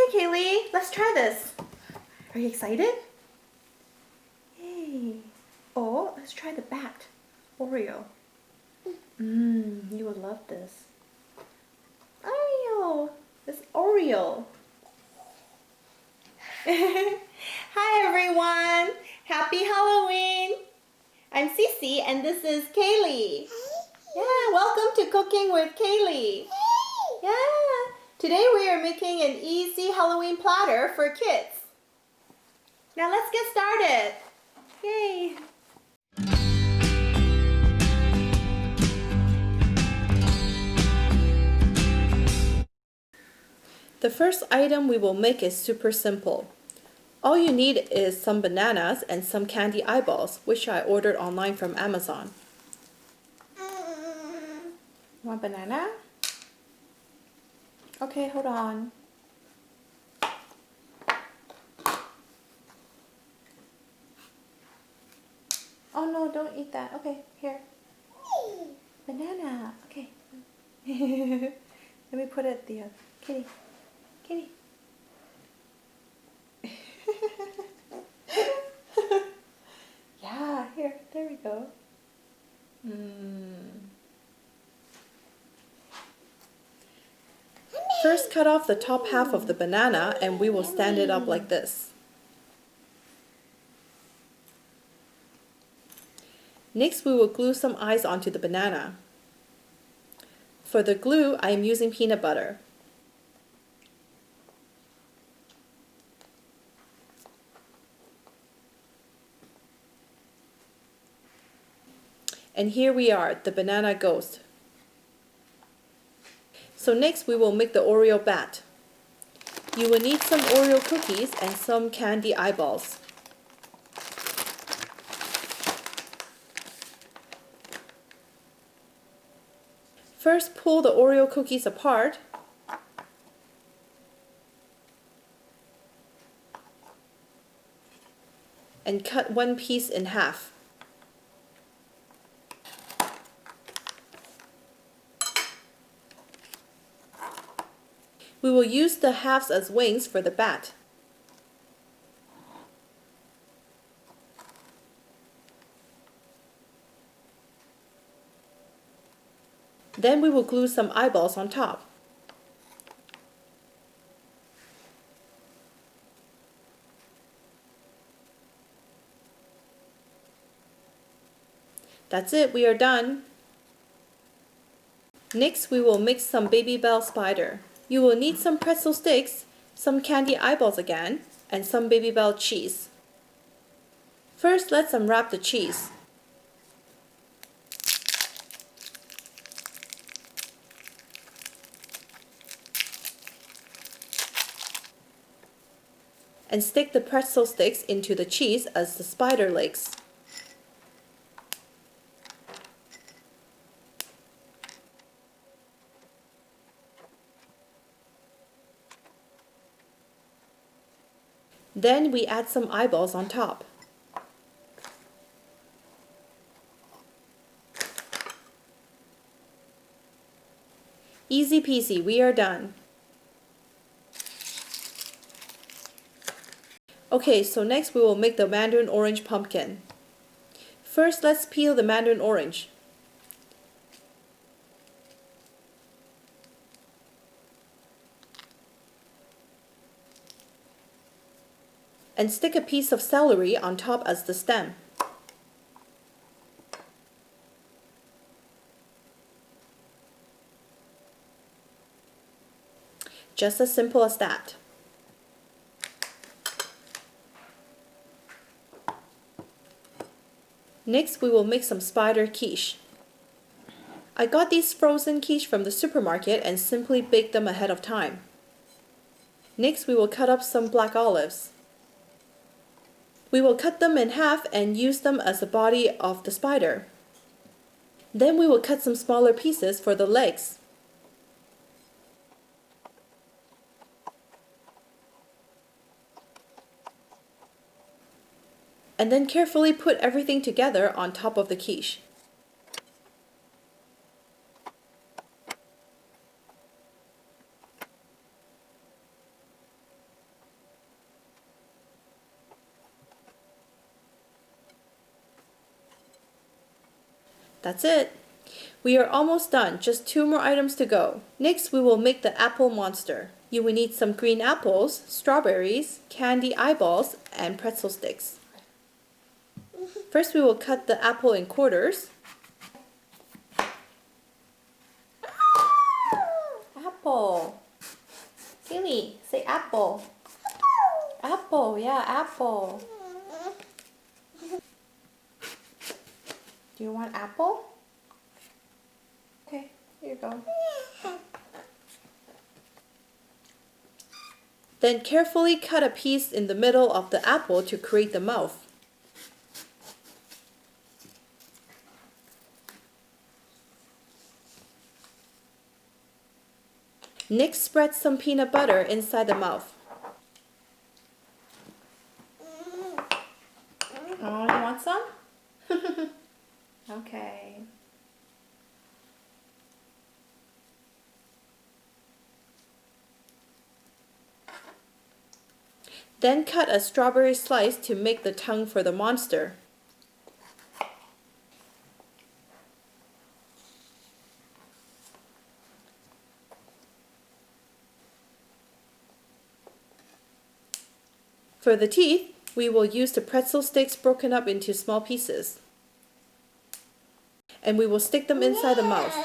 Okay, Caylee, let's try this. Are you excited? Yay. Oh, let's try the bat. Oreo. You would love this. Oreo. It's Oreo. Hi everyone. Happy Halloween. I'm Cece and this is Caylee. Yeah, welcome to Cooking with Caylee. Yeah. Today we are making an easy Halloween platter for kids. Now let's get started. Yay. The first item we will make is super simple. All you need is some bananas and some candy eyeballs, which I ordered online from Amazon. Want banana? Okay, hold on. Oh no, don't eat that. Okay, here. Banana. Okay. Let me put it there. Kitty. Kitty. Yeah, here. There we go. First, cut off the top half of the banana and we will stand it up like this. Next, we will glue some eyes onto the banana. For the glue, I am using peanut butter. And here we are, the banana ghost. So next we will make the Oreo bat. You will need some Oreo cookies and some candy eyeballs. First, pull the Oreo cookies apart. And cut one piece in half. We will use the halves as wings for the bat. Then we will glue some eyeballs on top. That's it, we are done. Next, we will mix some Babybel Spider. You will need some Pretzel Sticks, some candy eyeballs again, and some Babybel Cheese. First, let's unwrap the cheese. And stick the pretzel sticks into the cheese as the spider legs. Then we add some eyeballs on top. Easy peasy, we are done. Okay, so next we will make the Mandarin Orange pumpkin. First, let's peel the Mandarin Orange. And stick a piece of celery on top as the stem. Just as simple as that. Next, we will make some spider quiche. I got these frozen quiche from the supermarket and simply baked them ahead of time. Next, we will cut up some black olives. We will cut them in half and use them as the body of the spider. Then we will cut some smaller pieces for the legs. And then carefully put everything together on top of the quiche. That's it. We are almost done, just 2 more items to go. Next, we will make the apple monster. You will need some green apples, strawberries, candy eyeballs, and pretzel sticks. First, we will cut the apple in quarters. Apple. Caylee, say apple. Apple, yeah, apple. Do you want apple? Okay, here you go. Then carefully cut a piece in the middle of the apple to create the mouth. Next, spread some peanut butter inside the mouth. Oh, you want some? Okay. Then cut a strawberry slice to make the tongue for the monster. For the teeth, we will use the pretzel sticks broken up into small pieces. And we will stick them inside the mouth.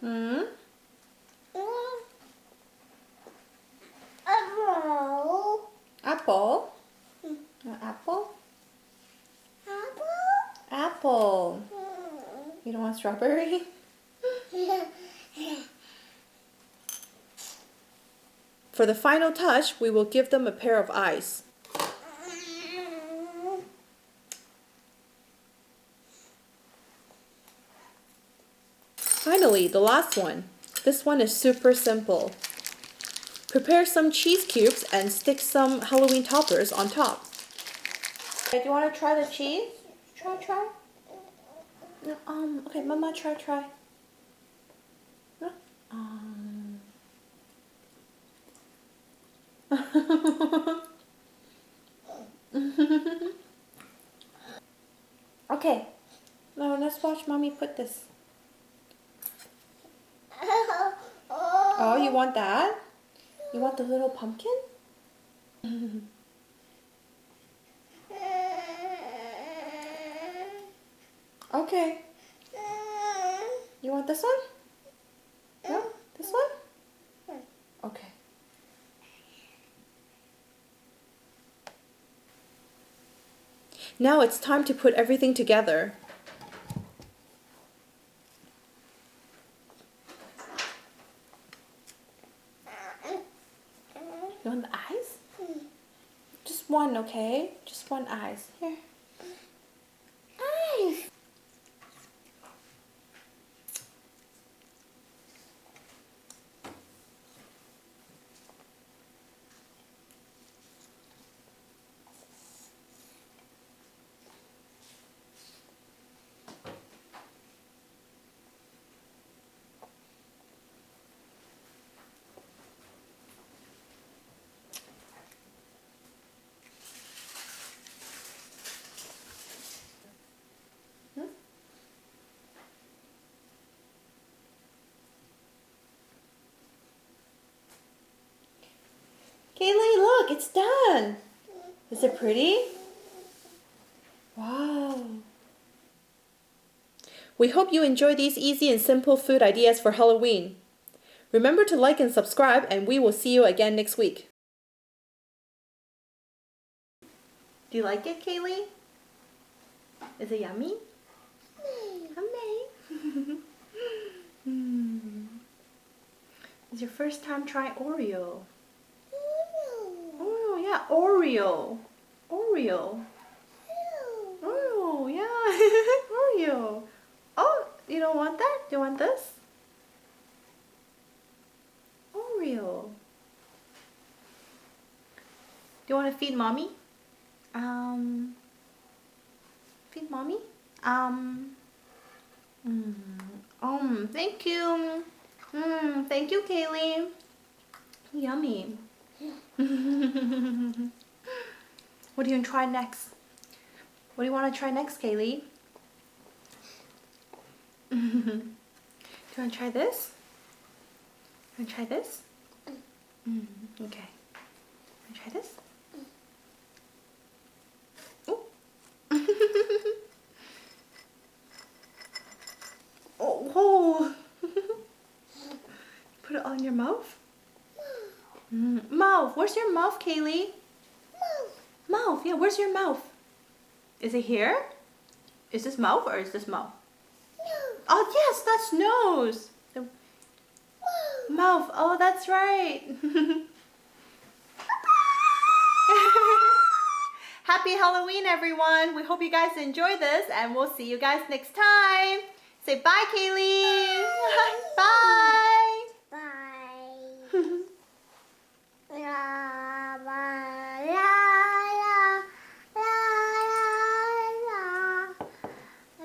Hmm? Apple. Apple? Apple. You don't want strawberry? For the final touch, we will give them a pair of eyes. Finally, the last one. This one is super simple. Prepare some cheese cubes and stick some Halloween toppers on top. Okay, do you want to try the cheese? Try? No, okay, Mama, try. No? Okay, now let's watch Mommy put this. Oh, you want that? You want the little pumpkin? Okay. You want this one? No? This one? Okay. Now it's time to put everything together. You want the eyes? Just one, okay? Just one eyes. Here. Eyes! Caylee, look, it's done. Is it pretty? Wow. We hope you enjoy these easy and simple food ideas for Halloween. Remember to like and subscribe, and we will see you again next week. Do you like it, Caylee? Is it yummy? Yummy. It's your first time trying Oreo. Oh, yeah, Oreo. Oreo, yeah. Oreo. Oh, you don't want that? Do you want this? Oreo. Do you want to feed mommy? Feed mommy? Thank you. Thank you, Caylee. Yummy. What do you want to try next? What do you want to try next, Caylee? Do you want to try this? You want to try this? Okay. Want to try this? Oh. Oh. Put it all in your mouth? Mouth. Where's your mouth, Caylee? Mouth. Yeah, where's your mouth? Is it here? Is this mouth or is this mouth? Oh, yes, that's nose. So, mouth. Oh, that's right. Happy Halloween, everyone. We hope you guys enjoy this, and we'll see you guys next time. Say bye, Caylee. Bye. Bye.